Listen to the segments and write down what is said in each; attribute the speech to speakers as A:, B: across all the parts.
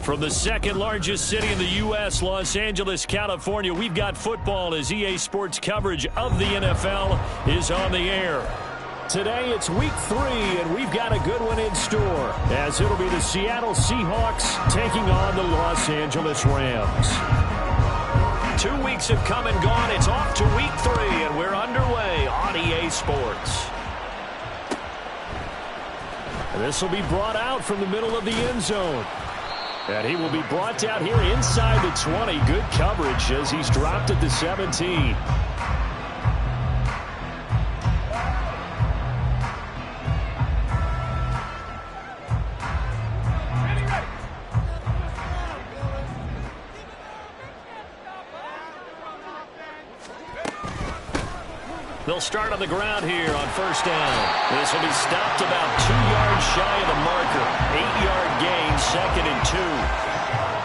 A: From the second largest city in the U.S., Los Angeles, California, we've got football as EA Sports coverage of the NFL is on the air. Today it's week 3, and we've got a good one in store, as it'll be the Seattle Seahawks taking on the Los Angeles Rams. 2 weeks have come and gone. It's off to week 3, and we're underway on EA Sports. And this will be brought out from the middle of the end zone. And he will be brought down here inside the 20. Good coverage as he's dropped at the 17. They'll start on the ground here on first down. This will be stopped about 2 yards shy of the marker. 8-yard gain, 2nd and 2.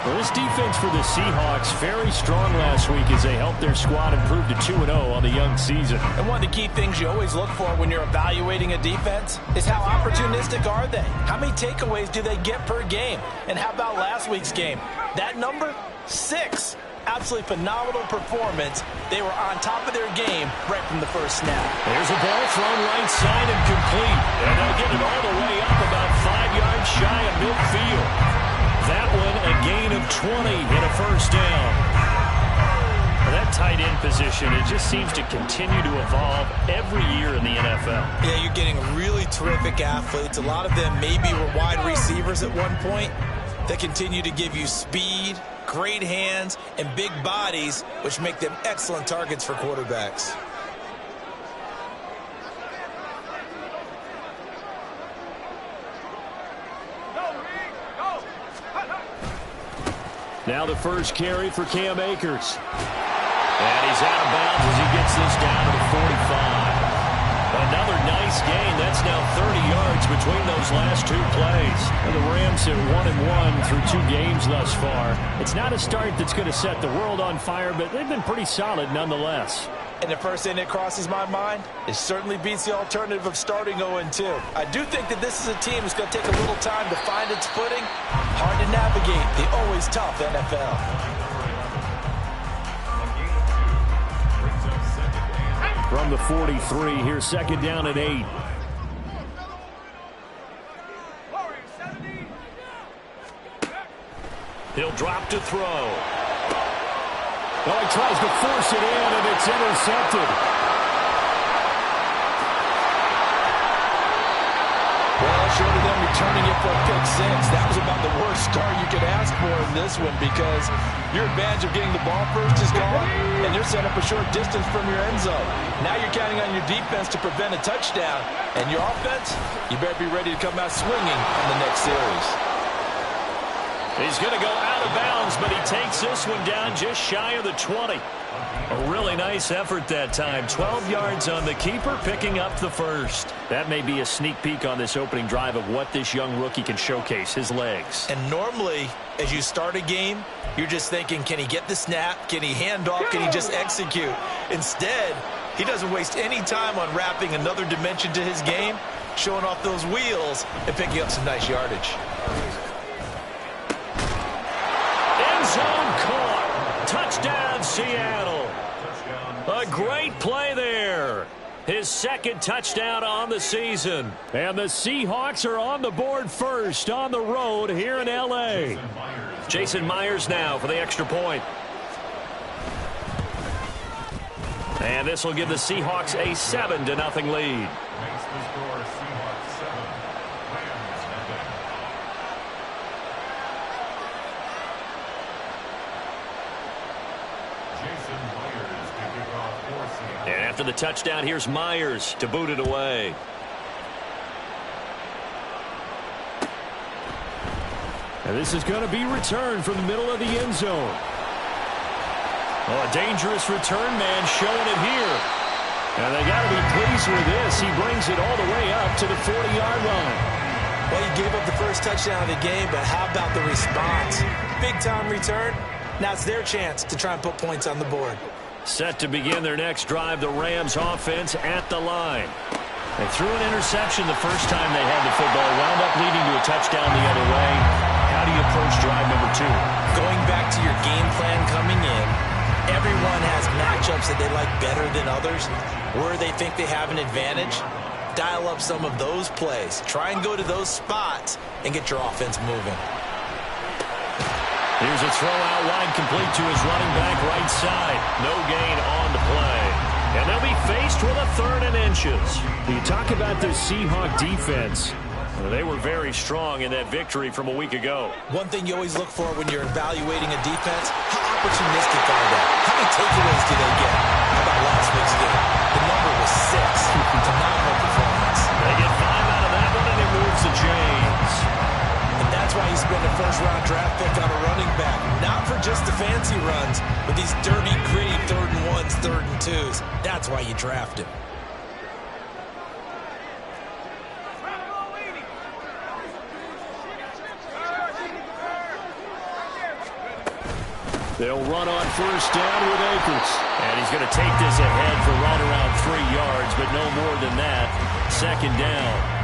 A: Well, this defense for the Seahawks very strong last week as they helped their squad improve to 2-0 on the young season.
B: And one of the key things you always look for when you're evaluating a defense is how opportunistic are they? How many takeaways do they get per game? And how about last week's game? That number? 6. Absolutely phenomenal performance. They were on top of their game right from the first snap.
A: There's a ball thrown right side and complete. And they'll get it all the way up about 5 yards shy of midfield. That one a gain of 20 and a first down. That tight end position, it just seems to continue to evolve every year in the NFL.
B: Yeah, you're getting really terrific athletes. A lot of them maybe were wide receivers at one point. They continue to give you speed, great hands, and big bodies, which make them excellent targets for quarterbacks.
A: Now the first carry for Cam Akers. And he's out of bounds as he gets this down to the 45. Another nice gain. That's now 30 yards between those last 2 plays. And the Rams have 1-1 through 2 games thus far. It's not a start that's going to set the world on fire, but they've been pretty solid nonetheless.
B: And the first thing that crosses my mind, it certainly beats the alternative of starting 0-2. I do think that this is a team that's going to take a little time to find its footing. Hard to navigate the always tough NFL.
A: From the 43, here's 2nd down and 8. He'll drop to throw. Oh, he tries to force it in, and it's intercepted.
B: Well, short of them returning it for a pick 6, that was about the worst start you could ask for in this one because your advantage of getting the ball first is gone, and you're set up a short distance from your end zone. Now you're counting on your defense to prevent a touchdown, and your offense, you better be ready to come out swinging on the next series.
A: He's going to go out of bounds, but he takes this one down just shy of the 20. A really nice effort that time. 12 yards on the keeper, picking up the first. That may be a sneak peek on this opening drive of what this young rookie can showcase, his legs.
B: And normally, as you start a game, you're just thinking, can he get the snap? Can he hand off? Can he just execute? Instead, he doesn't waste any time on wrapping another dimension to his game, showing off those wheels, and picking up some nice yardage.
A: End zone caught. Touchdown, Seattle. A great play there. His his second touchdown on the season. And the Seahawks are on the board first on the road here in L.A. Jason Myers now for the extra point. And this will give the Seahawks a 7-0 lead. And after the touchdown, here's Myers to boot it away.
C: And this is going to be returned from the middle of the end zone.
A: Oh, a dangerous return man showing it here.
C: And they got to be pleased with this. He brings it all the way up to the 40-yard line.
B: Well, he gave up the first touchdown of the game, but how about the response? Big-time return. Now it's their chance to try and put points on the board.
A: Set to begin their next drive, the Rams offense at the line. They threw an interception the first time they had the football, wound up leading to a touchdown the other way. How do you approach drive number 2?
B: Going back to your game plan coming in, everyone has matchups that they like better than others, where they think they have an advantage. Dial up some of those plays. Try and go to those spots and get your offense moving.
A: Here's a throw out wide, complete to his running back right side. No gain on the play. And they'll be faced with a 3rd and inches.
C: You talk about this Seahawk defense.
A: They were very strong in that victory from a week ago.
B: One thing you always look for when you're evaluating a defense, how opportunistic are they? How many takeaways do they get? How about last week's game? The number was 6. Phenomenal performance.
A: They get 5 out of that one, and it moves the chains.
B: And that's why you spend a first-round draft pick on a running back. Not for just the fancy runs, but these dirty, gritty 3rd and 1s, 3rd and 2s. That's why you draft him.
C: They'll run on first down with Akers.
A: And he's going to take this ahead for right around 3 yards, but no more than that. 2nd down.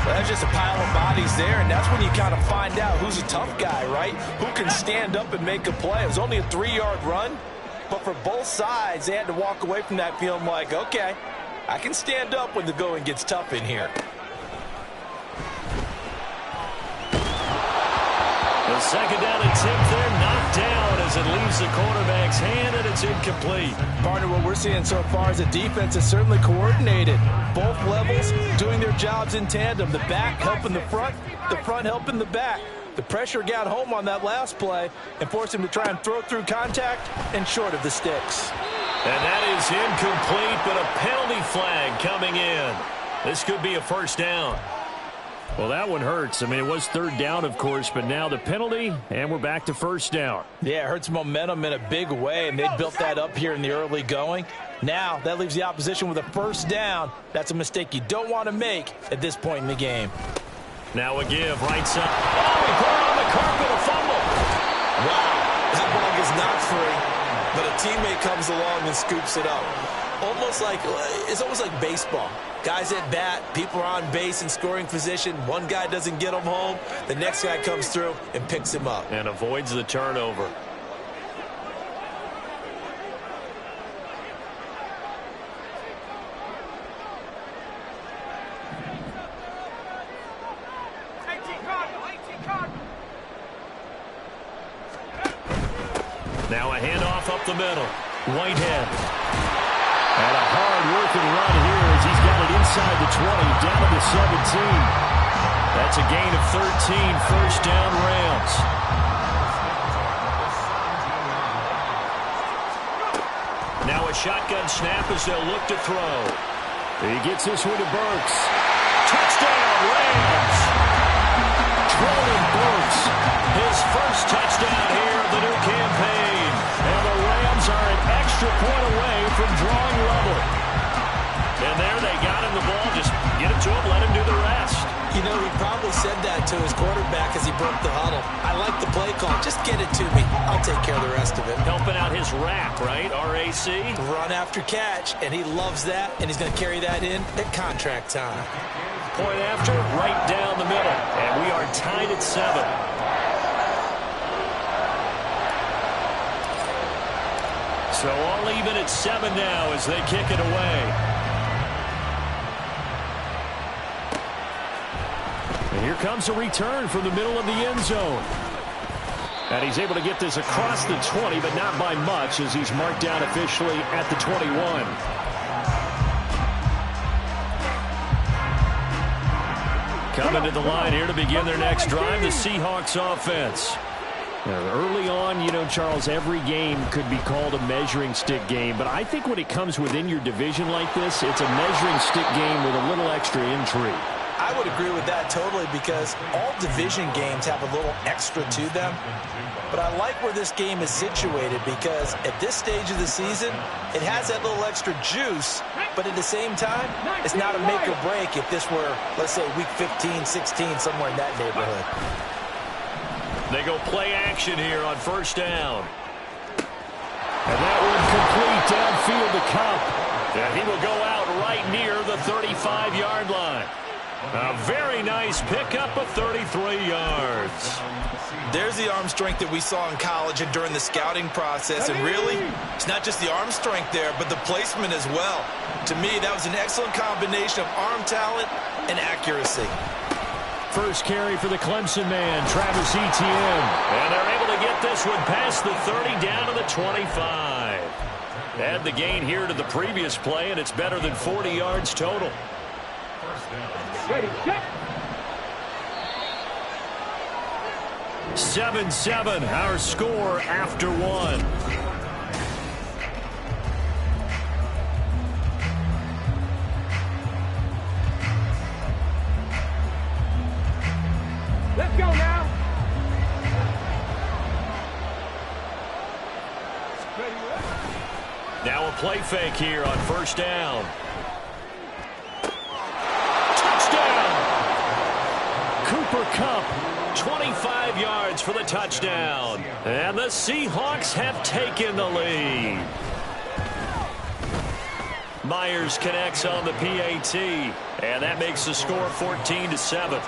B: Well, that's just a pile of bodies there, and that's when you kind of find out who's a tough guy, right? Who can stand up and make a play. It was only a 3-yard run, but for both sides, they had to walk away from that feeling like, okay, I can stand up when the going gets tough in here.
A: The 2nd down attempt there, knocked down as it leaves the quarterback's hand, and it's incomplete.
B: Partner, what we're seeing so far is a defense is certainly coordinated. Both levels doing their jobs in tandem. The back helping the front helping the back. The pressure got home on that last play and forced him to try and throw through contact and short of the sticks.
A: And that is incomplete, but a penalty flag coming in. This could be a 1st down.
C: Well, that one hurts. I mean, it was 3rd down, of course, but now the penalty, and we're back to 1st down.
B: Yeah, it hurts momentum in a big way, and they built that up here in the early going. Now, that leaves the opposition with a 1st down. That's a mistake you don't want to make at this point in the game.
A: Now a give, right side. Oh, he put it on the carpet, a fumble.
B: Wow, that ball is not free, but a teammate comes along and scoops it up. It's almost like baseball. Guys at bat, people are on base in scoring position. One guy doesn't get him home. The next guy comes through and picks him up.
A: And avoids the turnover. Now a handoff up the middle. Whitehead. And a hard-working run here as he's got it inside the 20, down to the 17. That's a gain of 13, 1st down Rams. Now a shotgun snap as they'll look to throw.
C: He gets this one to Burks.
A: Touchdown, Rams! Trollin Burks, his first touchdown here of the new campaign. And the Rams are an extra point away from drawing level. And there they got him the ball. Just get it to him, let him do the rest.
B: You know, he probably said that to his quarterback as he broke the huddle. I like the play call. Just get it to me. I'll take care of the rest of it.
A: Helping out his RAC, right? R-A-C?
B: Run after catch, and he loves that, and he's going to carry that in at contract time.
A: Point after, right down the middle. And we are tied at 7. So all even at 7 now as they kick it away. comes a return from the middle of the end zone. And he's able to get this across the 20, but not by much, as he's marked down officially at the 21. Coming to the line here to begin their next drive, the Seahawks offense. Now, early on, you know, Charles, every game could be called a measuring stick game, but I think when it comes within your division like this, it's a measuring stick game with a little extra intrigue.
B: I would agree with that totally, because all division games have a little extra to them. But I like where this game is situated, because at this stage of the season, it has that little extra juice, but at the same time, it's not a make or break if this were, let's say, week 15, 16, somewhere in that neighborhood.
A: They go play action here on first down. And that one complete downfield to Cup. And he will go out right near the 35-yard line. A very nice pickup of 33 yards.
B: There's the arm strength that we saw in college and during the scouting process. And really, it's not just the arm strength there, but the placement as well. To me, that was an excellent combination of arm talent and accuracy.
A: First carry for the Clemson man, Travis Etienne. And they're able to get this one past the 30 down to the 25. Add the gain here to the previous play, and it's better than 40 yards total.
D: Ready, set.
A: 7-7, our score after one.
D: Let's go now.
A: Now a play fake here on first down. Touchdown! Cooper Kupp, 25 yards for the touchdown. And the Seahawks have taken the lead. Myers connects on the PAT, and that makes the score 14-7.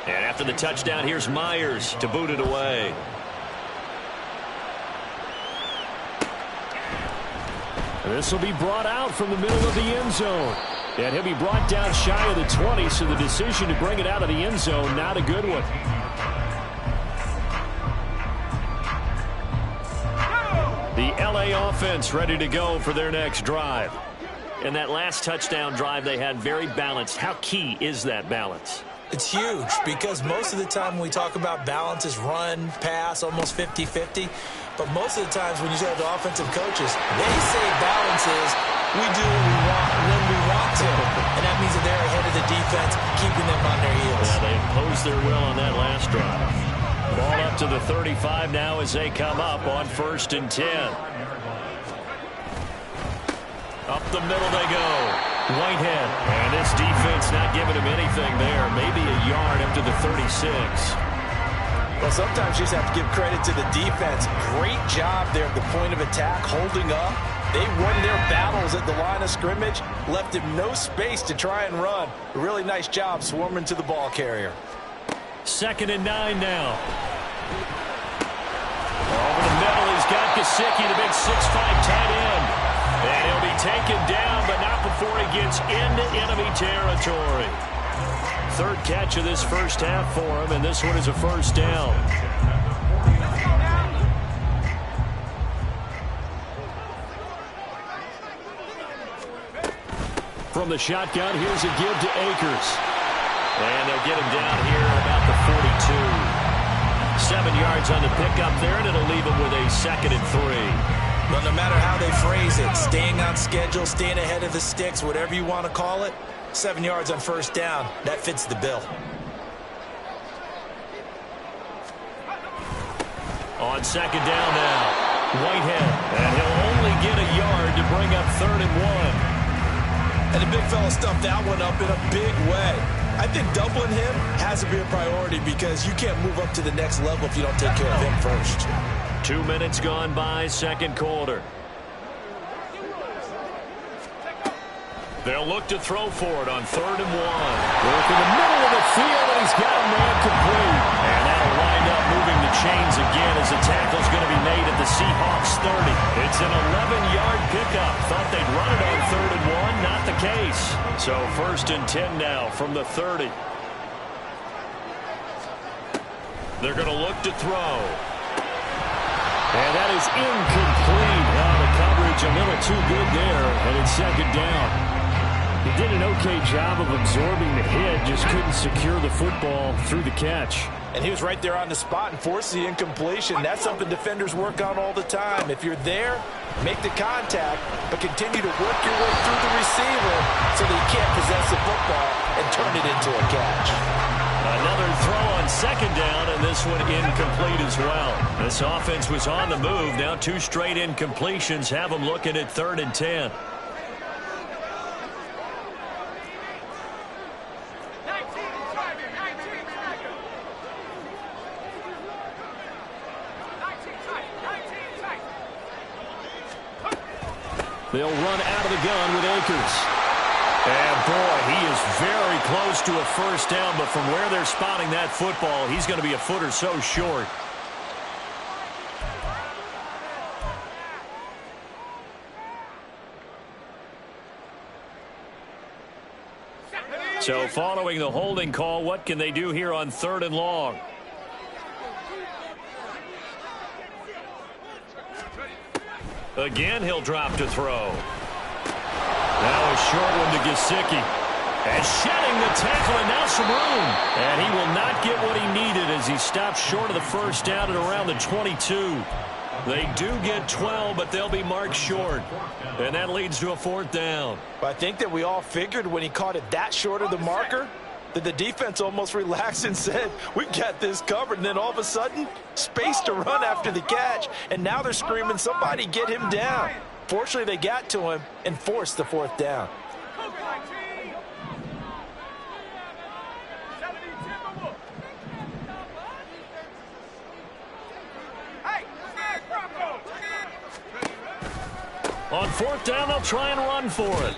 A: And after the touchdown, here's Myers to boot it away. This will be brought out from the middle of the end zone. And he'll be brought down shy of the 20, so the decision to bring it out of the end zone, not a good one. The LA offense ready to go for their next drive. And that last touchdown drive they had very balanced. How key is that balance?
B: It's huge, because most of the time when we talk about balance is run, pass, almost 50-50. But most of the times when you talk to offensive coaches, they say balance is we do what we want when we want to. And that means that they're ahead of the defense, keeping them on their heels.
A: Yeah, they imposed their will on that last drive. Ball up to the 35 now as they come up on 1st and 10. Up the middle they go. Whitehead. And this defense not giving him anything there. Maybe a yard up to the 36.
B: Well, sometimes you just have to give credit to the defense. Great job there at the point of attack, holding up. They won their battles at the line of scrimmage, left him no space to try and run. A really nice job swarming to the ball carrier.
A: 2nd and 9 now. Over the middle, he's got Gesicki, the big 6'5" tight end. And he'll be taken down, but not before he gets into enemy territory. 3rd catch of this first half for him, and this one is a first down. From the shotgun, here's a give to Akers. And they'll get him down here at about the 42. 7 yards on the pickup there, and it'll leave him with a 2nd and 3.
B: Well, no matter how they phrase it, staying on schedule, staying ahead of the sticks, whatever you want to call it, 7 yards on first down, that fits the bill.
A: On 2nd down now, Whitehead, and he'll only get a yard to bring up 3rd and 1.
B: And the big fella stuffed that one up in a big way. I think doubling him has to be a priority, because you can't move up to the next level if you don't take care of him first.
A: 2 minutes gone by, 2nd quarter. They'll look to throw for it on 3rd and 1. Work in the middle of the field, and he's got a man complete. And that'll line end up moving the chains again as the tackle's going to be made at the Seahawks 30. It's an 11-yard pickup. Thought they'd run it on 3rd and 1. Not the case. So 1st and 10 now from the 30. They're going to look to throw. And that is incomplete. Now the coverage a little too good there, and it's 2nd down.
C: He did an okay job of absorbing the hit, just couldn't secure the football through the catch.
B: And he was right there on the spot and forced the incompletion. That's something defenders work on all the time. If you're there, make the contact, but continue to work your way through the receiver so that you can't possess the football and turn it into a catch.
A: Another throw on 2nd down, and this one incomplete as well. This offense was on the move. Now 2 straight incompletions have them looking at 3rd and 10. They'll run out of the gun with Akers. And, boy, he is very close to a 1st down, but from where they're spotting that football, he's going to be a foot or so short. So following the holding call, what can they do here on 3rd and long? Again, he'll drop to throw. Now a short one to Gesicki. And shedding the tackle, and now some room. And he will not get what he needed as he stops short of the 1st down at around the 22. They do get 12, but they'll be marked short. And that leads to a 4th down.
B: I think that we all figured when he caught it that short of the marker that the defense almost relaxed and said, we got this covered. And then all of a sudden, space to run after the catch. And now they're screaming, somebody get him down. Fortunately, they got to him and forced the 4th down.
A: On 4th down, they'll try and run for it.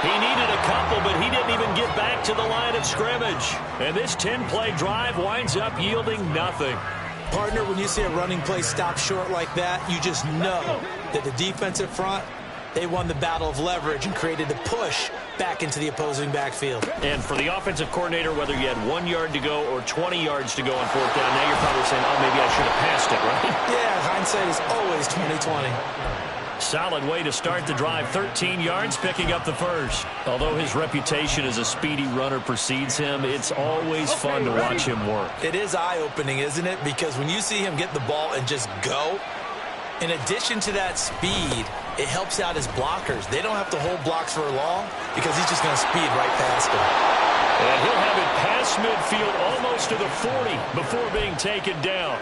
A: He needed a couple, but he didn't even get back to the line of scrimmage. And this 10-play drive winds up yielding nothing.
E: Partner, when you see a running play stop short like that, you just know that the defensive front, they won the battle of leverage and created a push back into the opposing backfield.
A: And for the offensive coordinator, whether you had 1 yard to go or 20 yards to go on 4th down, now you're probably saying, oh, maybe I should have passed it, right?
E: Yeah, hindsight is always 20/20.
A: Solid way to start the drive. 13 yards, picking up the 1st. Although his reputation as a speedy runner precedes him, it's always fun to watch him work.
E: It is eye-opening, isn't it? Because when you see him get the ball and just go, in addition to that speed, it helps out his blockers. They don't have to hold blocks for long because he's just going to speed right past them.
A: And he'll have it past midfield almost to the 40 before being taken down.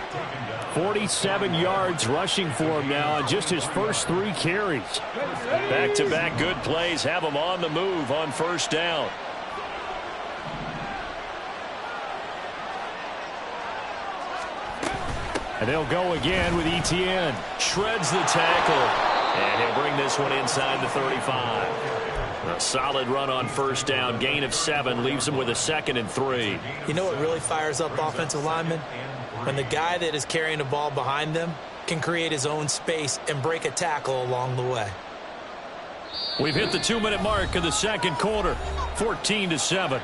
C: 47 yards rushing for him now on just his first 3 carries.
A: Back-to-back good plays have him on the move on 1st down.
C: And they'll go again with Etienne.
A: Shreds the tackle. And he'll bring this one inside the 35. A solid run on 1st down. Gain of 7 leaves him with a 2nd and 3.
E: You know what really fires up offensive linemen? When the guy that is carrying the ball behind them can create his own space and break a tackle along the way.
A: We've hit the 2-minute mark of the 2nd quarter. 14-7.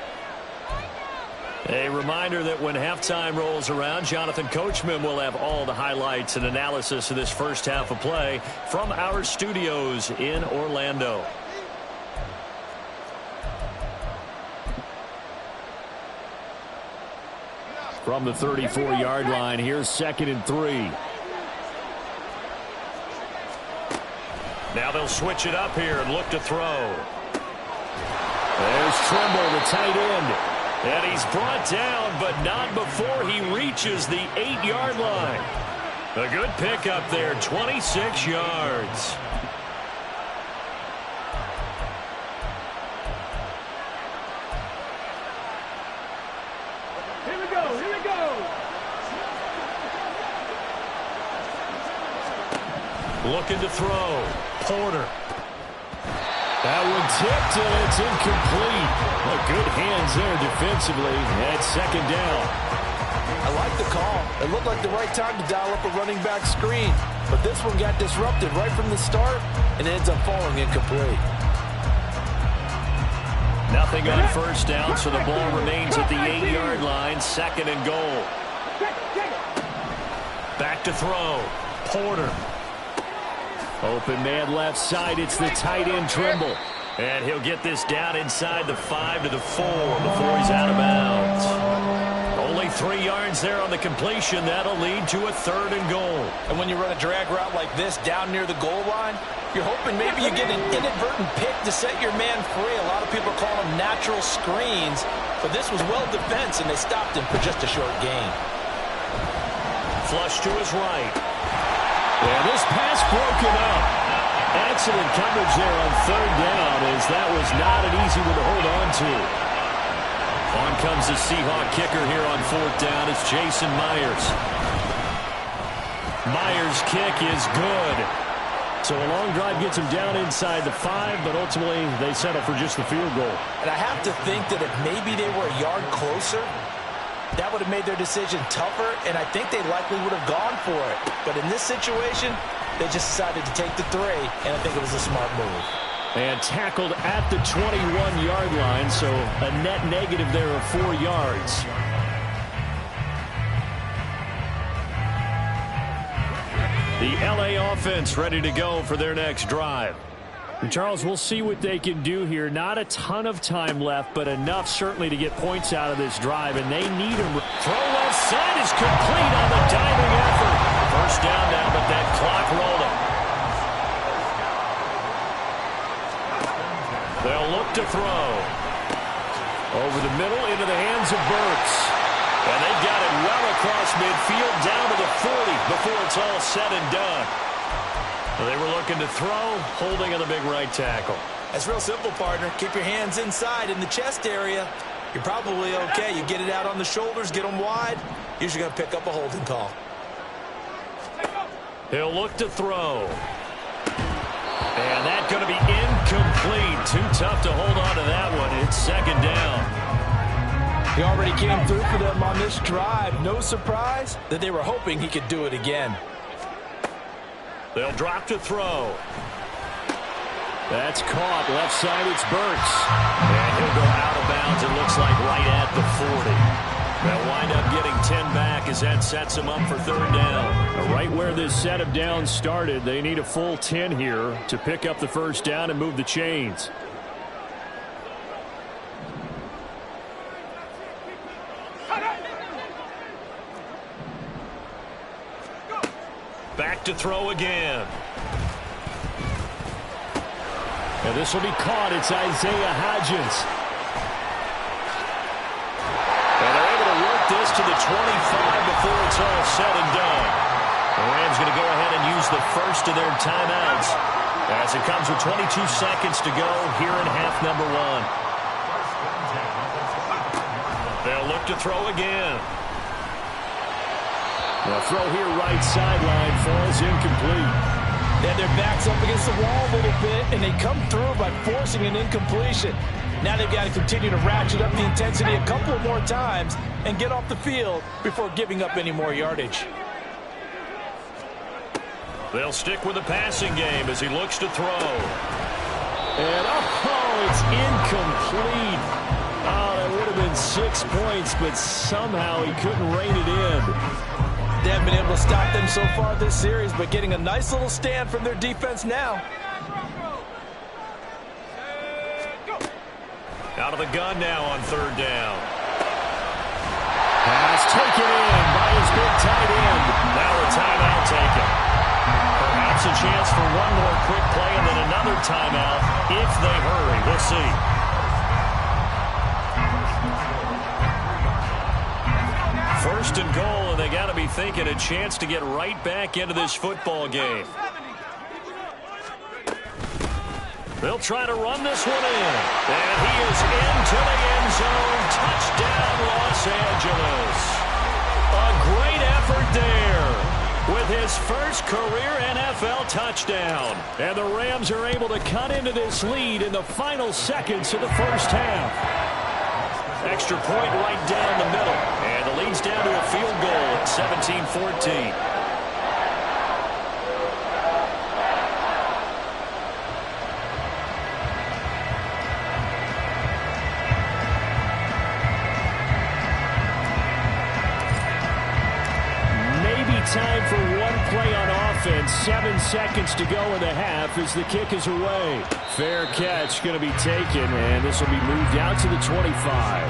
A: A reminder that when halftime rolls around, Jonathan Coachman will have all the highlights and analysis of this first half of play from our studios in Orlando.
C: From the 34-yard line, here's 2nd and 3.
A: Now they'll switch it up here and look to throw.
C: There's Trimble, the tight end.
A: And he's brought down, but not before he reaches the 8-yard line. A good pickup there, 26 yards. Looking to throw. Porter.
C: That one tipped, and it's incomplete. Well, good hands there defensively. That's 2nd down.
B: I like the call. It looked like the right time to dial up a running back screen. But this one got disrupted right from the start and ends up falling incomplete.
A: Nothing on first down, so the ball remains at the 8-yard line. 2nd and goal. Back to throw. Porter. Open man left side. It's the tight end Trimble. And he'll get this down inside the 5 to the 4 before he's out of bounds. Only 3 yards there on the completion. That'll lead to a 3rd and goal.
B: And when you run a drag route like this down near the goal line, you're hoping maybe you get an inadvertent pick to set your man free. A lot of people call them natural screens, but this was well defense, and they stopped him for just a short gain.
A: Flush to his right. And this pass broken up. Excellent coverage there on 3rd down, as that was not an easy one to hold on to. On comes the Seahawk kicker here on 4th down. It's Jason Myers. Myers' kick is good.
C: So a long drive gets him down inside the 5, but ultimately they settle for just the field goal.
B: And I have to think that if maybe they were a yard closer, that would have made their decision tougher, and I think they likely would have gone for it. But in this situation, they just decided to take the 3, and I think it was a smart move.
C: And tackled at the 21-yard line, so a net negative there of 4 yards.
A: The LA offense ready to go for their next drive.
C: And Charles, we'll see what they can do here. Not a ton of time left, but enough certainly to get points out of this drive, and they need them.
A: Throw left side is complete on the diving effort. First down now, but that clock rolling. They'll look to throw. Over the middle into the hands of Burks. And they've got it well across midfield down to the 40 before it's all said and done. They were looking to throw, holding on the big right tackle.
B: That's real simple, partner. Keep your hands inside in the chest area. You're probably okay. You get it out on the shoulders, get them wide. Usually going to pick up a holding call.
A: He'll look to throw. And that's going to be incomplete. Too tough to hold on to that one. It's 2nd down.
B: He already came through for them on this drive. No surprise that they were hoping he could do it again.
A: They'll drop to throw.
C: That's caught. Left side, it's Burks.
A: And he'll go out of bounds, it looks like right at the 40. They'll wind up getting 10 back as that sets him up for 3rd down.
C: Right where this set of downs started, they need a full 10 here to pick up the first down and move the chains.
A: Back to throw again.
C: And this will be caught. It's Isaiah Hodgins.
A: And they're able to work this to the 25 before it's all said and done. The Rams going to go ahead and use the first of their timeouts as it comes with 22 seconds to go here in half number 1. They'll look to throw again.
C: The throw here right sideline falls incomplete.
B: They had their backs up against the wall a little bit, and they come through by forcing an incompletion. Now they've got to continue to ratchet up the intensity a couple of more times and get off the field before giving up any more yardage.
A: They'll stick with the passing game as he looks to throw.
C: And, oh, it's incomplete. Oh, that would have been 6 points, but somehow he couldn't rein it in.
B: They haven't been able to stop them so far this series, but getting a nice little stand from their defense now.
A: Out of the gun now on 3rd down.
C: Pass taken in by his big tight end.
A: Now a timeout taken. Perhaps a chance for one more quick play and then another timeout if they hurry. We'll see. First and goal, and they got to be thinking a chance to get right back into this football game. They'll try to run this one in. And he is into the end zone. Touchdown, Los Angeles. A great effort there with his first career NFL touchdown. And the Rams are able to cut into this lead in the final seconds of the first half. Extra point right down the middle. And the lead's down to a field goal at 17-14.
C: Time for one play on offense. 7 seconds to go in the half as the kick is away. Fair catch going to be taken, and this will be moved out to the 25.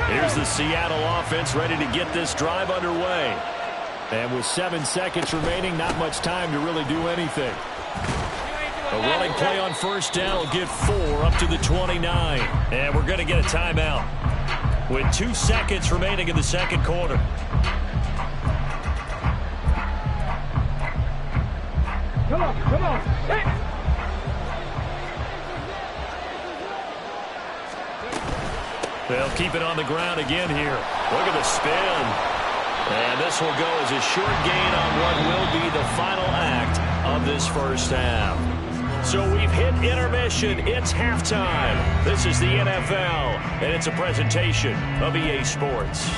A: Here's the Seattle offense ready to get this drive underway.
C: And with 7 seconds remaining, not much time to really do anything.
A: A running play on first down will get 4 up to the 29. And we're going to get a timeout with 2 seconds remaining in the second quarter.
D: Come on. Hey.
A: They'll keep it on the ground again here. Look at the spin. And this will go as a short gain on what will be the final act of this first half. So we've hit intermission. It's halftime. This is the NFL, and it's a presentation of EA Sports.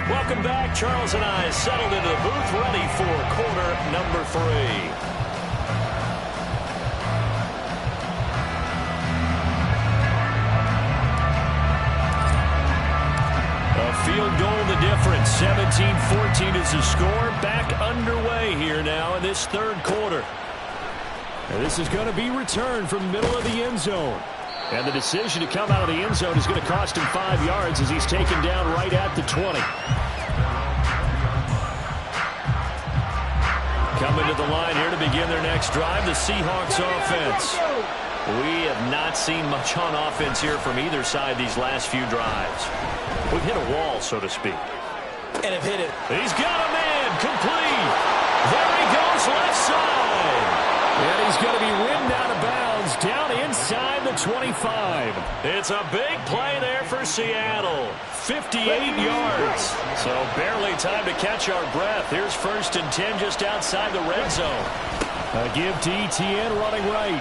A: Welcome back. Charles and I settled into the booth, ready for quarter number 3. A field goal the difference. 17-14 is the score. Back underway here now in this third quarter.
C: And this is going to be returned from the middle of the end zone. And the decision to come out of the end zone is going to cost him 5 yards as he's taken down right at the 20.
A: Coming to the line here to begin their next drive, the Seahawks offense. We have not seen much on offense here from either side these last few drives. We've hit a wall, so to speak.
E: And have hit it.
A: He's got a man complete. There he goes, left side.
C: And he's going to be rimmed out of bounds down inside the 25.
A: It's a big play there for Seattle. 58 yards. So barely time to catch our breath. Here's 1st and 10 just outside the red zone.
C: A give to ETN running right.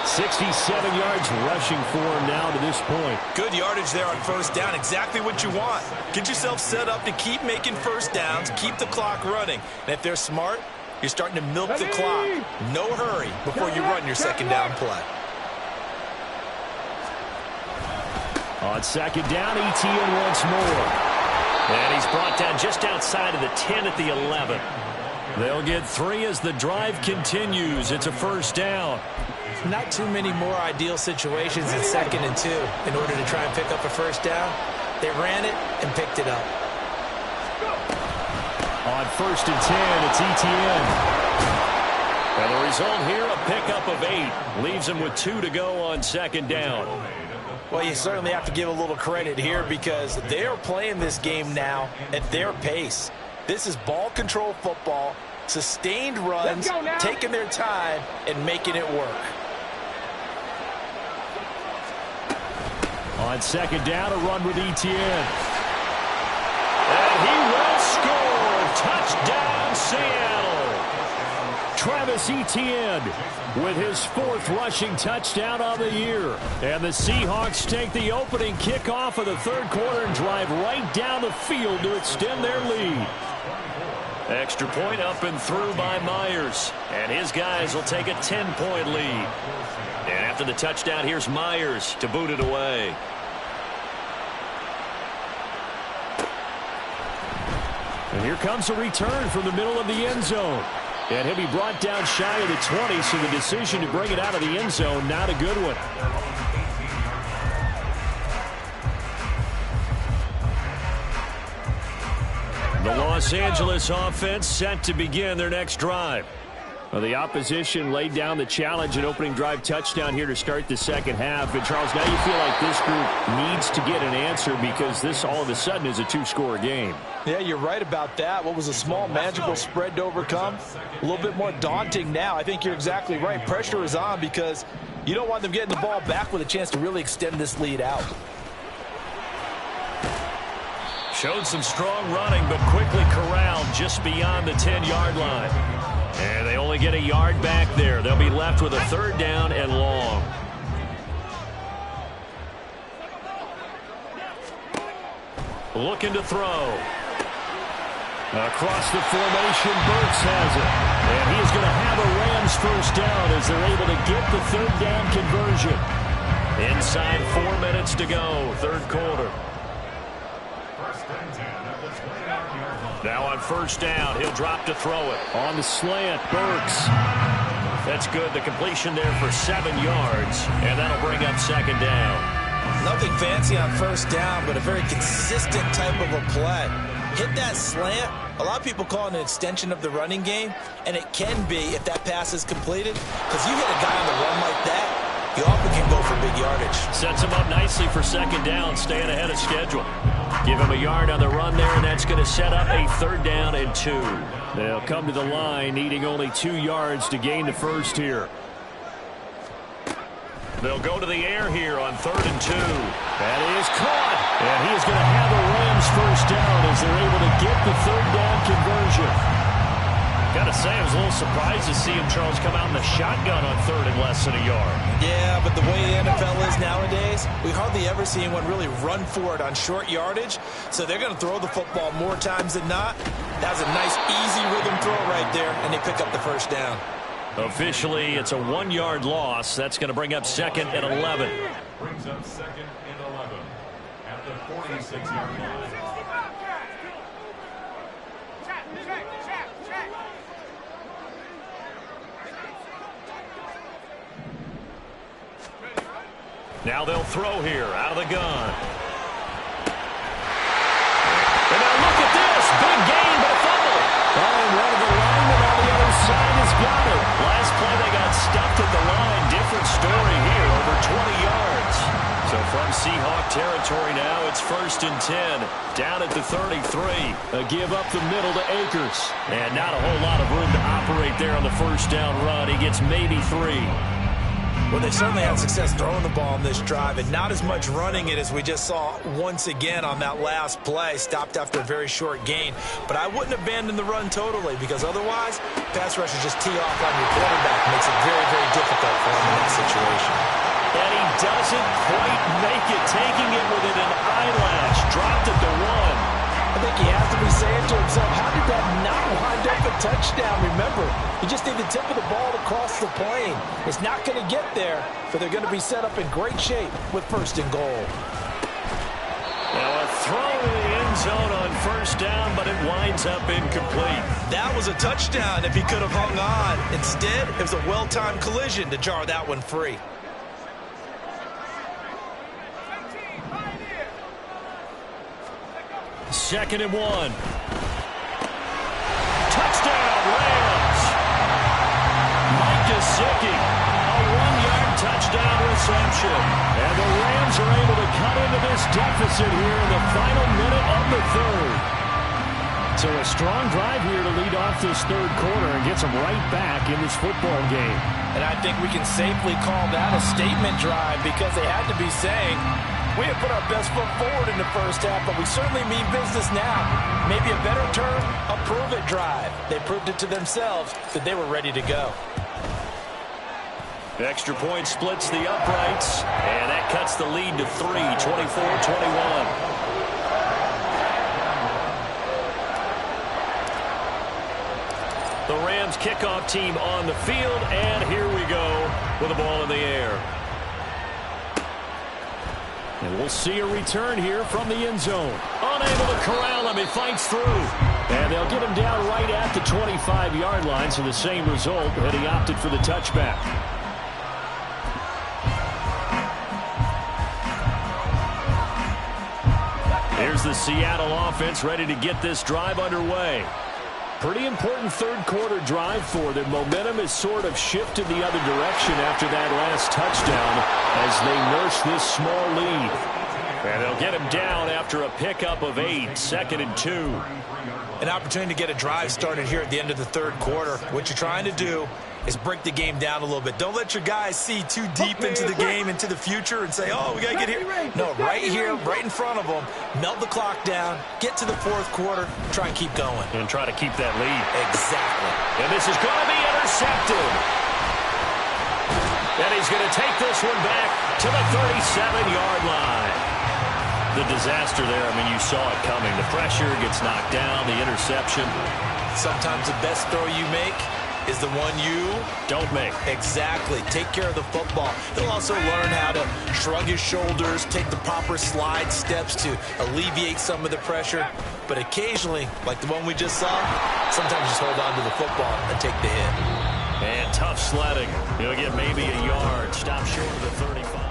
C: 67 yards rushing for him now to this point.
E: Good yardage there on first down. Exactly what you want. Get yourself set up to keep making first downs, keep the clock running. And if they're smart, you're starting to milk the clock. No hurry before you run your second down play.
C: On second down, ETN once more.
A: And he's brought down just outside of the 10 at the 11. They'll get 3 as the drive continues. It's a first down.
E: Not too many more ideal situations in 2nd and 2 in order to try and pick up a first down. They ran it and picked it up.
C: On 1st and 10, it's ETN.
A: And the result here, a pickup of 8. Leaves him with 2 to go on second down.
E: Well, you certainly have to give a little credit here because they are playing this game now at their pace. This is ball control football, sustained runs, taking their time, and making it work.
C: On second down, a run with ETN.
A: And he will score. Touchdown, Seattle.
C: Travis Etienne with his 4th rushing touchdown on the year. And the Seahawks take the opening kickoff of the third quarter and drive right down the field to extend their lead.
A: Extra point up and through by Myers. And his guys will take a 10-point lead. And after the touchdown, here's Myers to boot it away.
C: And here comes a return from the middle of the end zone. And he'll be brought down shy of the 20, so the decision to bring it out of the end zone, not a good one. The Los Angeles offense set to begin their next drive. Well, the opposition laid down the challenge and opening drive touchdown here to start the second half. And, Charles, now you feel like this group needs to get an answer because this all of a sudden is a two-score game.
B: Yeah, you're right about that. What was a small, manageable spread to overcome? A little bit more daunting now. I think you're exactly right. Pressure is on because you don't want them getting the ball back with a chance to really extend this lead out.
A: Showed some strong running, but quickly corralled just beyond the 10-yard line. And they only get a yard back there. They'll be left with a third down and long. Looking to throw. Across the formation, Burks has it. And he is going to have a Rams first down as they're able to get the third down conversion. Inside 4 minutes to go, third quarter. Now on first down, he'll drop to throw it.
C: On the slant, Burks.
A: That's good. The completion there for 7 yards, and that'll bring up second down.
E: Nothing fancy on first down, but a very consistent type of a play. Hit that slant. A lot of people call it an extension of the running game, and it can be if that pass is completed, because you hit a guy on the run like that, you often can go for big yardage.
A: Sets him up nicely for second down, staying ahead of schedule. Give him a yard on the run there, and that's going to set up a third down and 2. They'll come to the line, needing only 2 yards to gain the first here. They'll go to the air here on 3rd and 2. That is caught. And he is going to have a Rams first down as they're able to get the third down conversion. Got to say, I was a little surprised to see him, Charles, come out in the shotgun on 3rd and less than a yard.
E: Yeah, but the way the NFL is nowadays, we hardly ever see anyone really run for it on short yardage. So they're going to throw the football more times than not. That was a nice, easy rhythm throw right there, and they pick up the first down.
A: Officially, it's a 1-yard loss. That's going to bring up 2nd and 11.
F: Brings up 2nd and 11 at the 46-yard line.
A: Now they'll throw here out of the gun. And now look at this. Big gain, but a fumble. Oh, and one of the linemen on the other side has got it. Last play they got stuffed at the line. Different story here, over 20 yards. So from Seahawk territory now, it's 1st and 10. Down at the 33.
C: A give up the middle to Akers.
A: And not a whole lot of room to operate there on the first down run. He gets maybe 3.
E: Well, they certainly had success throwing the ball on this drive, and not as much running it as we just saw once again on that last play, stopped after a very short gain. But I wouldn't abandon the run totally, because otherwise, pass rushers just tee off on your quarterback. It makes it very, very difficult for him in that situation.
A: And he doesn't quite make it, taking it within an eyelash. Dropped at the 1.
B: I think he has to be saying to himself, how did that not wind up a touchdown? Remember, you just need the tip of the ball to cross the plane. It's not going to get there, but they're going to be set up in great shape with 1st and goal.
A: Now a throw to the end zone on first down, but it winds up incomplete.
E: That was a touchdown if he could have hung on. Instead, it was a well-timed collision to jar that one free.
A: Second and 1. Touchdown, Rams. Mike Gesicki, a 1-yard touchdown reception. And the Rams are able to cut into this deficit here in the final minute of the 3rd.
C: So a strong drive here to lead off this third quarter and gets them right back in this football game.
B: And I think we can safely call that a statement drive because they had to be saying, we have put our best foot forward in the first half, but we certainly mean business now. Maybe a better term, a prove-it drive. They proved it to themselves that they were ready to go.
A: The extra point splits the uprights, and that cuts the lead to 3, 24-21. The Rams kickoff team on the field, and here we go with the ball in the air.
C: And we'll see a return here from the end zone.
A: Unable to corral him, he fights through.
C: And they'll get him down right at the 25-yard line, so the same result, but he opted for the touchback.
A: Here's the Seattle offense ready to get this drive underway.
C: Pretty important third quarter drive for them. Momentum has sort of shifted the other direction after that last touchdown as they nurse this small lead. And they'll get him down after a pickup of 8, 2nd and 2.
E: An opportunity to get a drive started here at the end of the third quarter. What you're trying to do is break the game down a little bit. Don't let your guys see too deep into the game, into the future, and say, oh, we got to get here. No, right here, right in front of them, melt the clock down, get to the fourth quarter, try and keep going.
C: And try to keep that lead.
E: Exactly.
C: And this is going to be intercepted. And he's going to take this one back to the 37-yard line. The disaster there, I mean, you saw it coming. The pressure gets knocked down, the interception.
E: Sometimes the best throw you make is the one you
C: don't make.
E: Exactly. Take care of the football. He'll also learn how to shrug his shoulders, take the proper slide steps to alleviate some of the pressure. But occasionally, like the one we just saw, sometimes just hold on to the football and take the hit.
C: And tough sledding. He'll get maybe a yard. Stop short of the 35.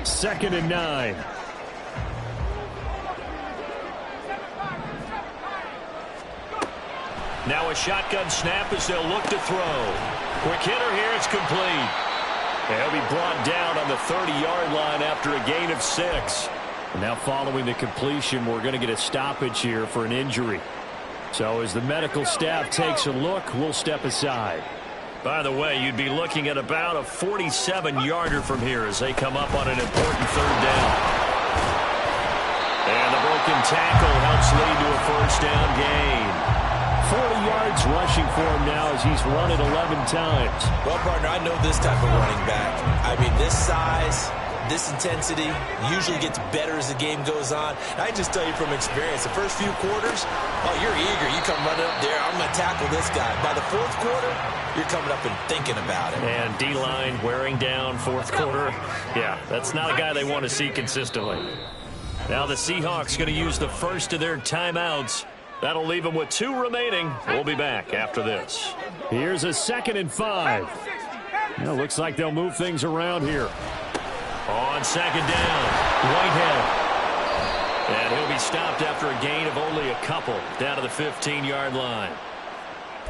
C: 2nd and 9. Now a shotgun snap as they'll look to throw. Quick hitter here, it's complete. And he'll be brought down on the 30-yard line after a gain of 6. And now following the completion, we're going to get a stoppage here for an injury. So as the medical staff takes a look, we'll step aside. By the way, you'd be looking at about a 47-yarder from here as they come up on an important third down. And the broken tackle helps lead to a first down gain. 40 yards rushing for him now as he's run it 11 times.
E: Well, partner, I know this type of running back. I mean, this size, this intensity usually gets better as the game goes on. I just tell you from experience, the first few quarters, oh, you're eager. You come running up there, I'm going to tackle this guy. By the fourth quarter, you're coming up and thinking about it.
C: And D-line wearing down fourth quarter. Yeah, that's not a guy they want to see consistently. Now the Seahawks going to use the first of their timeouts. That'll leave them with 2 remaining. We'll be back after this. Here's a 2nd and 5. Well, looks like they'll move things around here. On 2nd down, Whitehead. And he'll be stopped after a gain of only a couple down to the 15-yard line.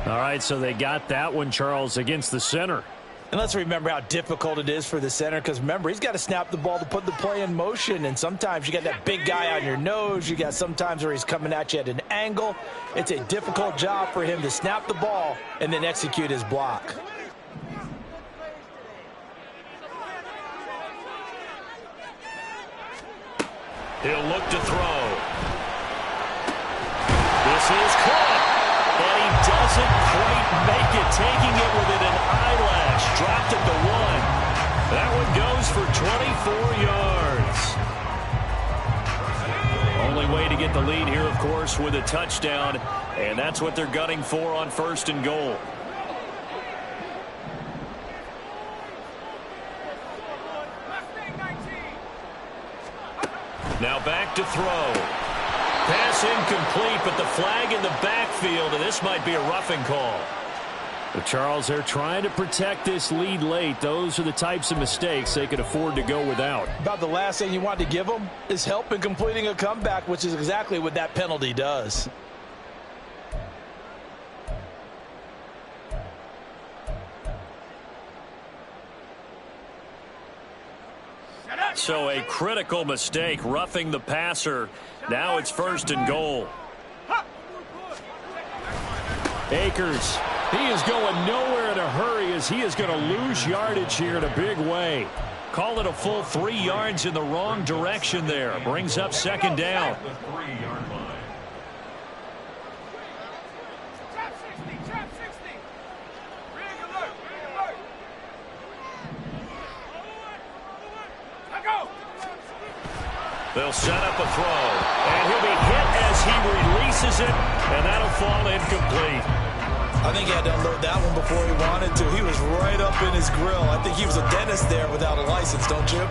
C: All right, so they got that one, Charles, against the center.
E: And let's remember how difficult it is for the center, because remember, he's got to snap the ball to put the play in motion, and sometimes you got that big guy on your nose. You got sometimes where he's coming at you at an angle. It's a difficult job for him to snap the ball and then execute his block.
C: He'll look to throw. This is caught. And he doesn't quite make it, taking it within an eyelash. Dropped at the 1. That one goes for 24 yards. Only way to get the lead here, of course, with a touchdown. And that's what they're gunning for on 1st and goal. Now back to throw. Pass incomplete, but the flag in the backfield, and this might be a roughing call. But Charles, they're trying to protect this lead late. Those are the types of mistakes they could afford to go without.
E: About the last thing you want to give them is help in completing a comeback, which is exactly what that penalty does.
C: So a critical mistake, roughing the passer. Now it's 1st and goal. Akers, he is going nowhere in a hurry as he is going to lose yardage here in a big way. Call it a full 3 yards in the wrong direction there. Brings up 2nd down. They'll set up a throw, and he'll be hit as he releases it, and that'll fall incomplete.
E: I think he had to unload that one before he wanted to. He was right up in his grill. I think he was a dentist there without a license, don't you?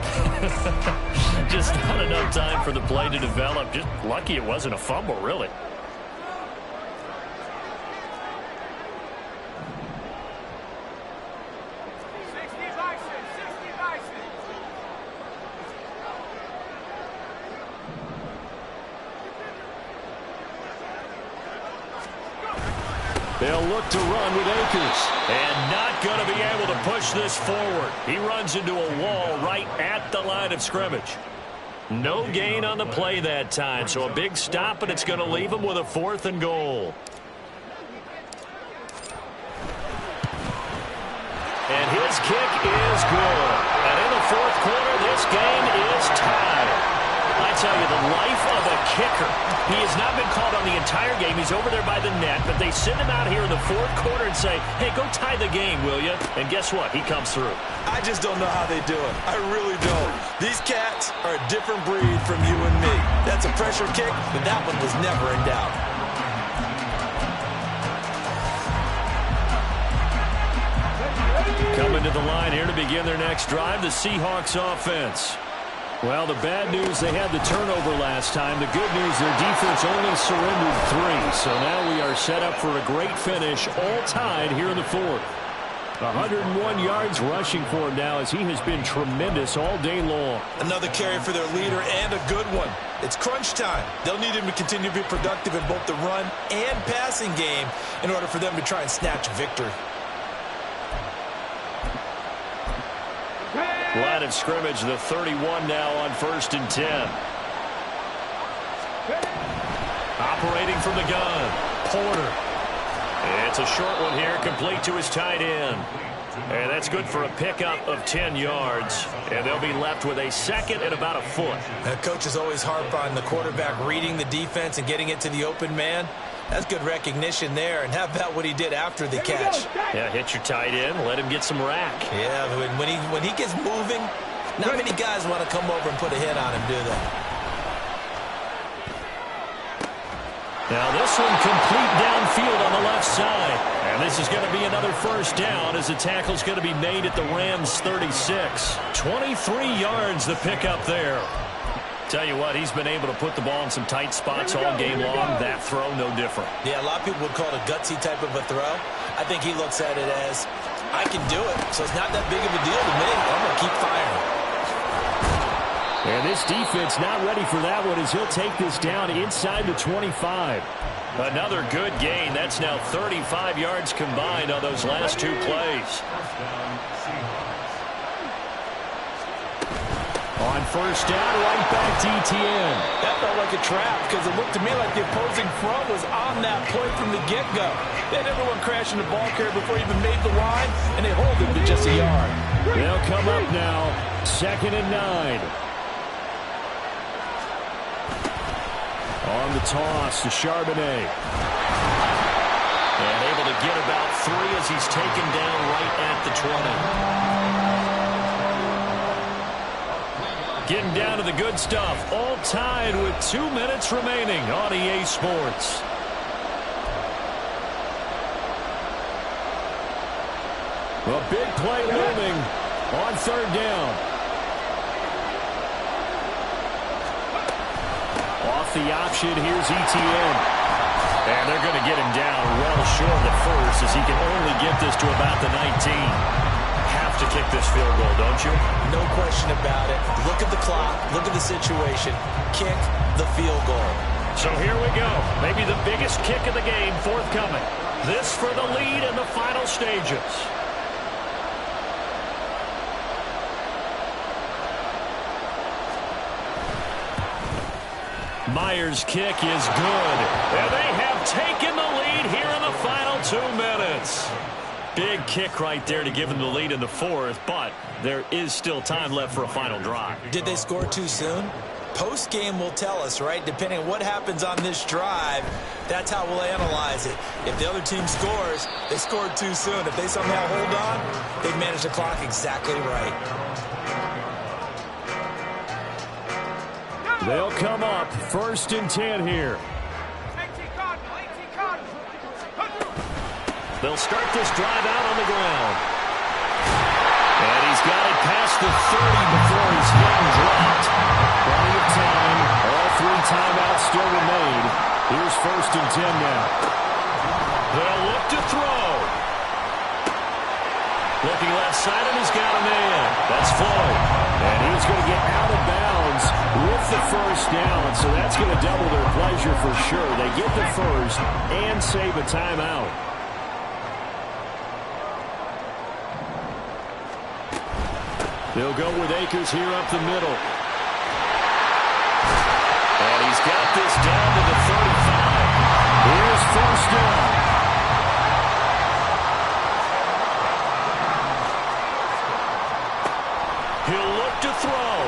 C: Just not enough time for the play to develop. Just lucky it wasn't a fumble, really. They'll look to run with Akers.
A: And not going to be able to push this forward. He runs into a wall right at the line of scrimmage. No gain on the play that time, so a big stop, and it's going to leave him with a 4th and goal. And his kick is good. And in the 4th quarter, this game is tied. I tell you, the life of a kicker. He has not been called on the entire game. He's over there by the net, but they send him out here in the 4th quarter and say, hey, go tie the game, will you? And guess what? He comes through.
B: I just don't know how they do it. I really don't. These cats are a different breed from you and me. That's a pressure kick, but that one was never in doubt.
A: Coming to the line here to begin their next drive, the Seahawks offense.
C: Well, the bad news, they had the turnover last time. The good news, their defense only surrendered 3. So now we are set up for a great finish, all tied here in the 4th. 101 yards rushing for him now as he has been tremendous all day long.
B: Another carry for their leader and a good one. It's crunch time. They'll need him to continue to be productive in both the run and passing game in order for them to try and snatch victory.
A: Line of scrimmage, the 31 now on 1st and 10. Operating from the gun, Porter. It's a short one here, complete to his tight end. And that's good for a pickup of 10 yards. And they'll be left with a 2nd and about a foot.
B: The coach is always harp on the quarterback reading the defense and getting it to the open man. That's good recognition there. And how about what he did after the catch?
A: Yeah, hit your tight end, let him get some rack.
B: Yeah, when he gets moving, not many guys want to come over and put a hit on him, do they?
A: Now this one complete downfield on the left side. And this is going to be another 1st down as the tackle's going to be made at the Rams' 36. 23 yards the pickup there. Tell you what, he's been able to put the ball in some tight spots all game long. That throw, no different.
B: Yeah, a lot of people would call it a gutsy type of a throw. I think he looks at it as, I can do it, so it's not that big of a deal to me. I'm going to keep firing.
C: And this defense not ready for that one as he'll take this down inside the 25.
A: Another good gain. That's now 35 yards combined on those last 2 plays.
C: On 1st down, right back to ETN.
B: That felt like a trap because it looked to me like the opposing front was on that play from the get-go. They had everyone crashing the ball carrier before he even made the line, and they hold him to just a yard.
C: They'll come up now, 2nd and 9. On the toss to Charbonnet.
A: And able to get about 3 as he's taken down right at the 20. Getting down to the good stuff. All tied with 2 minutes remaining on EA Sports.
C: A big play looming on 3rd down. Off the option, here's ETN.
A: And they're going to get him down well short of the 1st as he can only get this to about the 19. Have to kick this field goal, don't you?
B: No question about it. Look at the clock. Look at the situation. Kick the field goal.
A: So here we go. Maybe the biggest kick of the game forthcoming. This for the lead in the final stages. Myers' kick is good. And they have taken the lead here in the final 2 minutes. Big kick right there to give them the lead in the 4th, but there is still time left for a final drive.
B: Did they score too soon? Post-game will tell us, right? Depending on what happens on this drive, that's how we'll analyze it. If the other team scores, they scored too soon. If they somehow hold on, they've managed the clock exactly right.
C: They'll come up 1st and 10 here.
A: They'll start this drive out on the ground. And he's got it past the 30 before he's hit and dropped. Plenty of time. All 3 timeouts still remain. Here's 1st and 10 now. They'll look to throw. Looking left side, and he's got a man. That's Floyd.
C: And he's going to get out of bounds with the 1st down. So that's going to double their pleasure for sure. They get the 1st and save a timeout. They'll go with Akers here up the middle.
A: And he's got this down to the 35.
C: Here's first down.
A: He'll look to throw.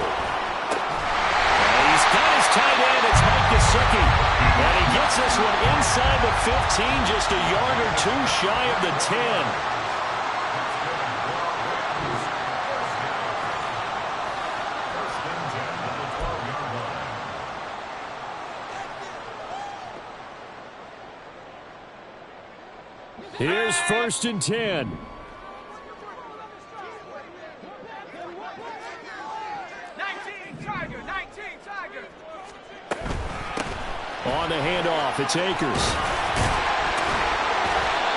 A: And he's got his tight end. It's Mike Gesicki. And he gets this one inside the 15, just a yard or two shy of the 10.
C: Here's first and 10. On the handoff, it's Akers.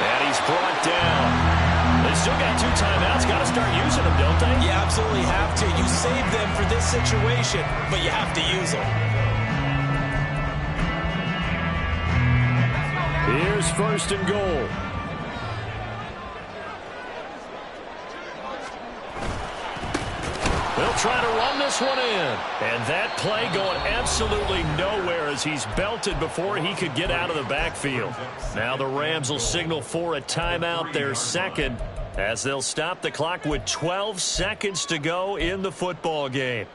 A: And he's brought down. They still got 2 timeouts. Got to start using them, don't they?
E: You absolutely have to. You save them for this situation, but you have to use them.
C: Here's first and goal.
A: They'll try to run this one in. And that play going absolutely nowhere as he's belted before he could get out of the backfield. Now the Rams will signal for a timeout, their second, as they'll stop the clock with 12 seconds to go in the football game.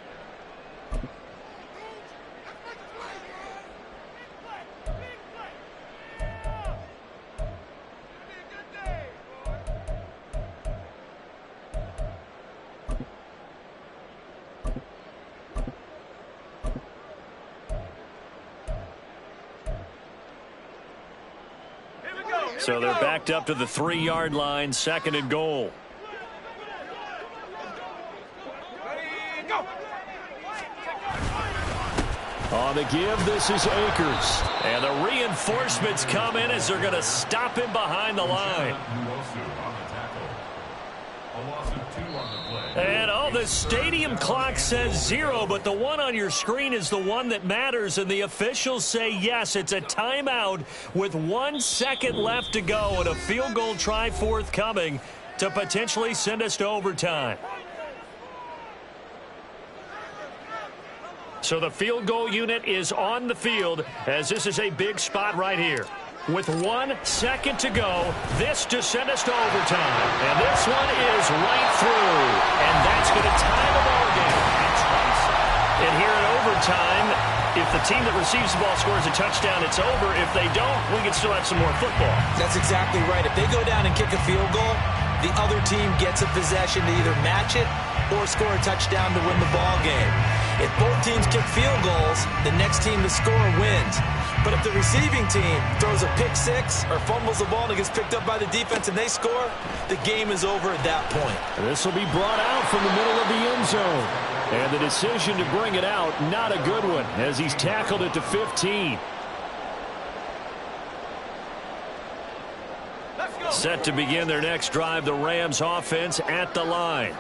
A: So they're backed up to the 3-yard line, second and goal.
C: On the give, this is Akers.
A: And the reinforcements come in as they're going to stop him behind the line. And the stadium clock says 0, but the one on your screen is the one that matters, and the officials say yes, it's a timeout with 1 second left to go and a field goal try forthcoming to potentially send us to overtime. So the field goal unit is on the field as this is a big spot right here. With 1 second to go, this to send us to overtime. And this one is right through. And that's going to tie the ball game. And here in overtime, if the team that receives the ball scores a touchdown, it's over. If they don't, we can still have some more football.
E: That's exactly right. If they go down and kick a field goal, the other team gets a possession to either match it or score a touchdown to win the ball game. If both teams kick field goals, the next team to score wins. But if the receiving team throws a pick six or fumbles the ball and it gets picked up by the defense and they score, the game is over at that point.
C: This will be brought out from the middle of the end zone. And the decision to bring it out, not a good one, as he's tackled at the 15.
A: Set to begin their next drive, the Rams offense at the line.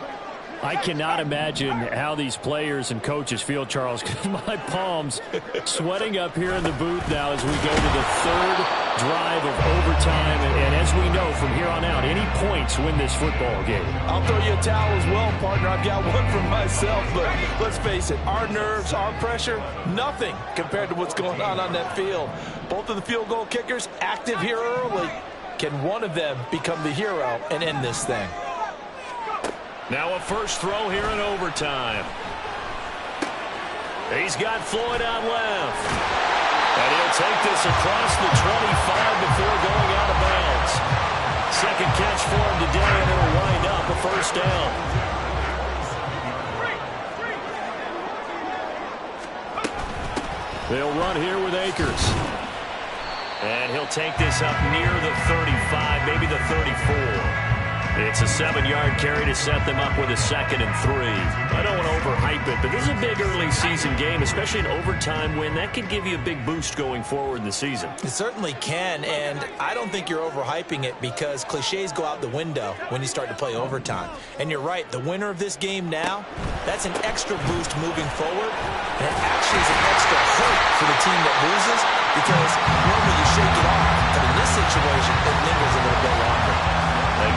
C: I cannot imagine how these players and coaches feel, Charles, because my palms sweating up here in the booth now as we go to the third drive of overtime. And as we know, from here on out, any points win this football game.
B: I'll throw you a towel as well, partner. I've got one for myself, but let's face it, our nerves, our pressure, nothing compared to what's going on that field. Both of the field goal kickers active here early. Can one of them become the hero and end this thing?
A: Now a first throw here in overtime. He's got Floyd out left. And he'll take this across the 25 before going out of bounds. Second catch for him today, and it'll wind up a first down.
C: They'll run here with Akers.
A: And he'll take this up near the 35, maybe the 34. It's a 7-yard carry to set them up with a 2nd and 3. I don't want to overhype it, but this is a big early season game, especially an overtime win. That could give you a big boost going forward in the season.
E: It certainly can, and I don't think you're overhyping it because cliches go out the window when you start to play overtime. And you're right, the winner of this game now, that's an extra boost moving forward, and it actually is an extra hurt for the team that loses because normally you shake it off, but in this situation, it lingers a little bit longer.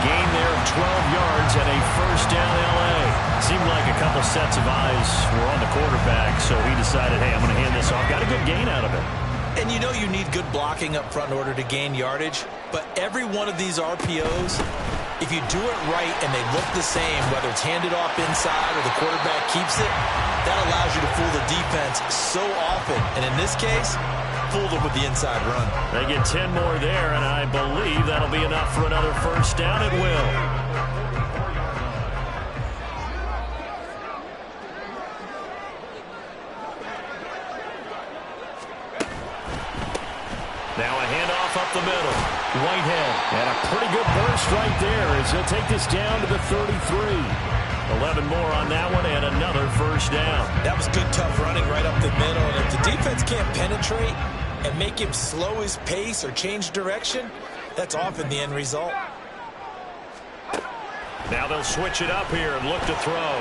A: gain there of 12 yards and a first down L.A. Seemed like a couple sets of eyes were on the quarterback, so he decided, hey, I'm going to hand this off. Got a good gain out of it.
E: And you know you need good blocking up front in order to gain yardage, but every one of these RPOs, if you do it right and they look the same, whether it's handed off inside or the quarterback keeps it, that allows you to fool the defense so often. And in this case, fool them with the inside run.
A: They get 10 more there, and I believe that'll be enough for another first down. It will. Now a handoff up the middle. Whitehead, and a pretty good burst right there as he'll take this down to the 33. 11 more on that one, and another first down.
E: That was good, tough running right up the middle. And if the defense can't penetrate and make him slow his pace or change direction, that's often the end result.
A: Now they'll switch it up here and look to throw.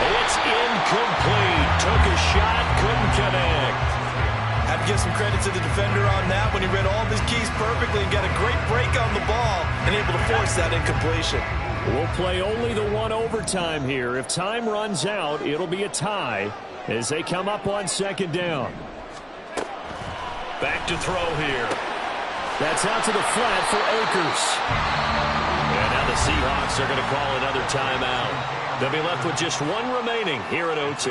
A: It's incomplete. Took a shot, couldn't connect.
E: Have to give some credit to the defender on that when he read all of his keys perfectly and got a great break on the ball and able to force that incompletion.
A: We'll play only the one overtime here. If time runs out, it'll be a tie as they come up on second down. Back to throw here. That's out to the flat for Akers. And now the Seahawks are going to call another timeout. They'll be left with just one remaining here at OT.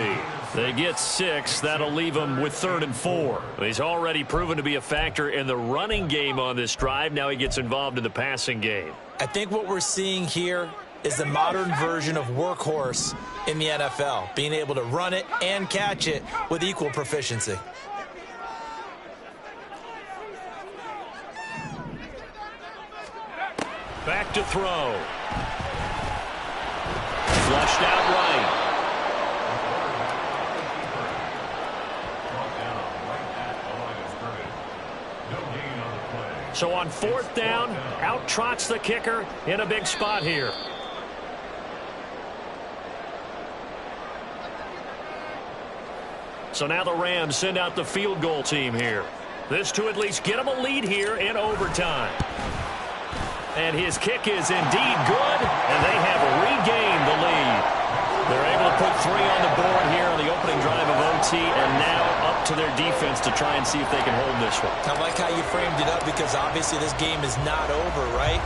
A: They get 6. That'll leave them with 3rd and 4. He's already proven to be a factor in the running game on this drive. Now he gets involved in the passing game.
E: I think what we're seeing here is the modern version of workhorse in the NFL, being able to run it and catch it with equal proficiency.
A: Back to throw. Flushed out right. So on 4th down, out trots the kicker in a big spot here. So now the Rams send out the field goal team here. This to at least get them a lead here in overtime. And his kick is indeed good, and they have regained the lead. They're able to put 3 on the board here on the opening drive of OT, and now up to their defense to try and see if they can hold this one.
E: I like how you framed it up because obviously this game is not over, right?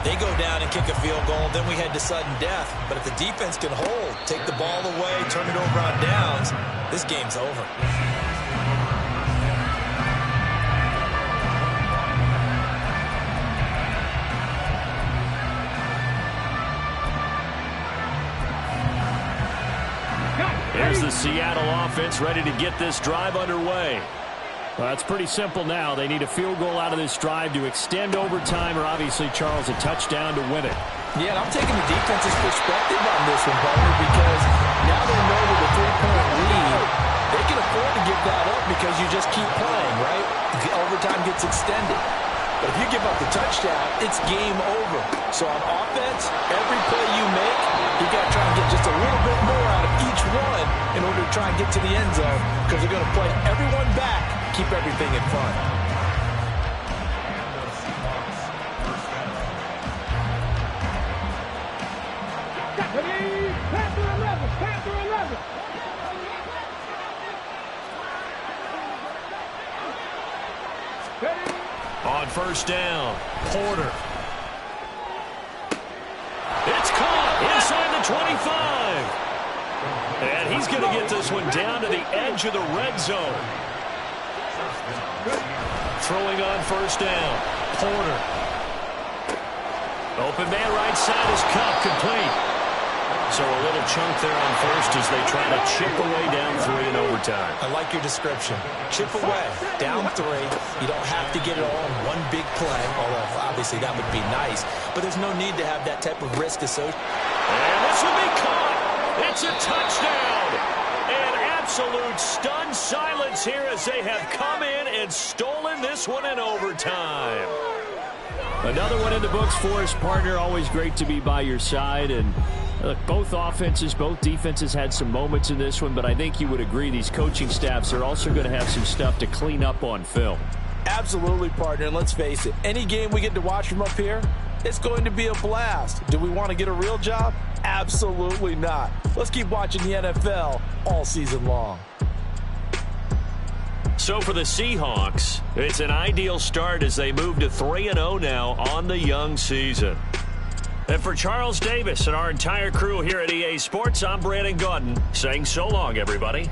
E: They go down and kick a field goal, then we head to sudden death. But if the defense can hold, take the ball away, turn it over on downs, this game's over.
A: Here's the Seattle offense ready to get this drive underway. Well, it's pretty simple now. They need a field goal out of this drive to extend overtime or obviously, Charles, a touchdown to win it.
E: Yeah, and I'm taking the defense's perspective on this one, partner, because now they know with a 3-point lead, they can afford to give that up because you just keep playing, right? The overtime gets extended. But if you give up the touchdown, it's game over. So on offense, every play you make, you got to try and get just a little bit more out of each one in order to try and get to the end zone because they're going to play everyone back, keep everything in front.
D: Panther 11.
A: On 1st down, Porter. It's caught inside the 25. And he's going to get this one down to the edge of the red zone. Throwing on 1st down, Porter. Open man right side is Cup, complete. So a little chunk there on 1st as they try to chip away down 3 in overtime.
E: I like your description. Chip away, down 3. You don't have to get it all in one big play, although obviously that would be nice. But there's no need to have that type of risk associated.
A: And this will be caught. It's a touchdown. An absolute stunned silence here as they have come in and stolen this one in overtime. Another one in the books for us, partner. Always great to be by your side. And look, both offenses, both defenses had some moments in this one, but I think you would agree these coaching staffs are also going to have some stuff to clean up on film.
E: Absolutely, partner. And let's face it, any game we get to watch from up here,
B: It's going to be a blast. Do we want to get a real job? Absolutely not. Let's keep watching the NFL all season long.
A: So for the Seahawks, it's an ideal start as they move to 3-0 now on the young season. And for Charles Davis and our entire crew here at EA Sports, I'm Brandon Gaudin saying so long, everybody.